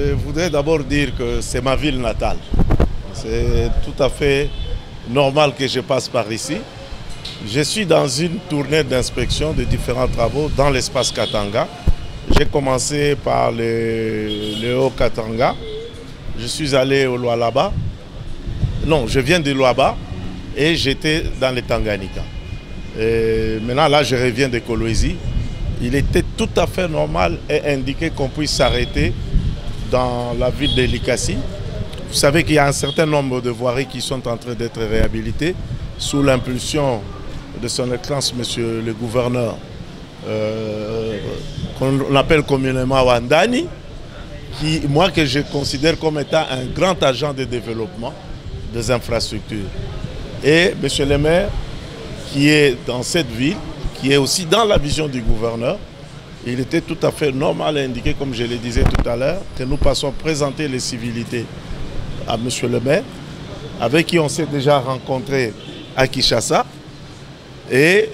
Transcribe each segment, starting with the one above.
Je voudrais d'abord dire que c'est ma ville natale. C'est tout à fait normal que je passe par ici. Je suis dans une tournée d'inspection de différents travaux dans l'espace Katanga. J'ai commencé par le Haut-Katanga. Je suis allé au Lualaba. Non, je viens de Lualaba et j'étais dans le Tanganyika. Et maintenant, là, je reviens de Kolwezi. Il était tout à fait normal et indiqué qu'on puisse s'arrêter dans la ville de Likasi. Vous savez qu'il y a un certain nombre de voiries qui sont en train d'être réhabilitées sous l'impulsion de son Excellence, Monsieur le Gouverneur, qu'on appelle communément Wandani, qui, moi, que je considère comme étant un grand agent de développement des infrastructures. Et Monsieur le maire, qui est dans cette ville, qui est aussi dans la vision du gouverneur, il était tout à fait normal et indiqué, comme je le disais tout à l'heure, que nous passons présenter les civilités à Monsieur le maire, avec qui on s'est déjà rencontré à Kinshasa, et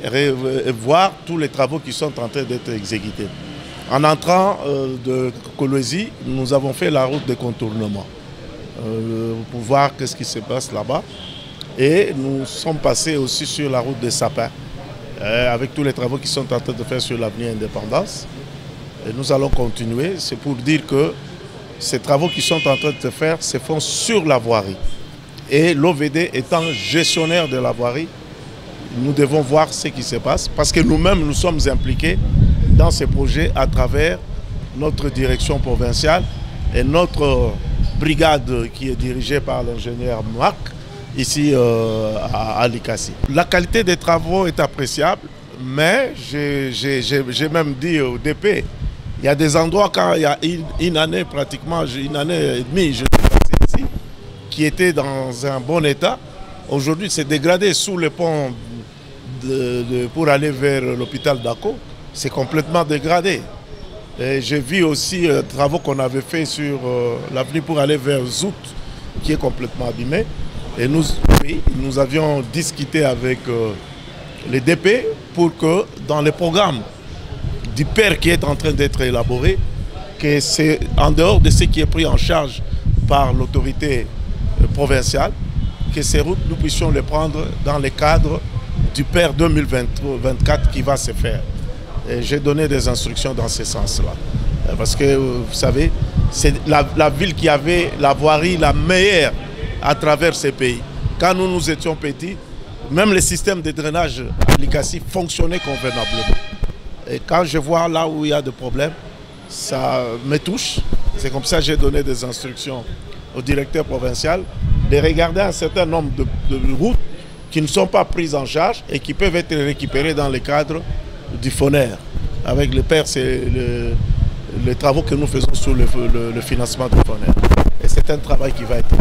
voir tous les travaux qui sont en train d'être exécutés. En entrant de Kolwezi, nous avons fait la route de contournement pour voir qu'est-ce qui se passe là-bas. Et nous sommes passés aussi sur la route des sapins, avec tous les travaux qui sont en train de faire sur l'avenue Indépendance. Et nous allons continuer. C'est pour dire que ces travaux qui sont en train de se faire se font sur la voirie. Et l'OVD étant gestionnaire de la voirie, nous devons voir ce qui se passe parce que nous-mêmes, nous sommes impliqués dans ces projets à travers notre direction provinciale et notre brigade qui est dirigée par l'ingénieur Marc, ici à Likasi. La qualité des travaux est appréciable, mais j'ai même dit au DP, il y a des endroits quand il y a une année, pratiquement une année et demie, je suis passé ici, qui étaient dans un bon état. Aujourd'hui, c'est dégradé sous le pont pour aller vers l'hôpital d'Ako. C'est complètement dégradé. J'ai vu aussi travaux qu'on avait fait sur l'avenue pour aller vers Zout, qui est complètement abîmé. Et nous avions discuté avec les DP pour que dans les programmes du PER qui est en train d'être élaboré, que c'est en dehors de ce qui est pris en charge par l'autorité provinciale, que ces routes, nous puissions les prendre dans le cadre du PER 2024 qui va se faire. J'ai donné des instructions dans ce sens-là. Parce que, vous savez, c'est la ville qui avait la voirie la meilleure à travers ces pays. Quand nous étions petits, même le système de drainage à Likasi fonctionnait convenablement. Et quand je vois là où il y a des problèmes, ça me touche. C'est comme ça que j'ai donné des instructions au directeur provincial de regarder un certain nombre de routes qui ne sont pas prises en charge et qui peuvent être récupérées dans le cadre du FONER. Avec le PER, c'est les travaux que nous faisons sur le financement du FONER. Et c'est un travail qui va être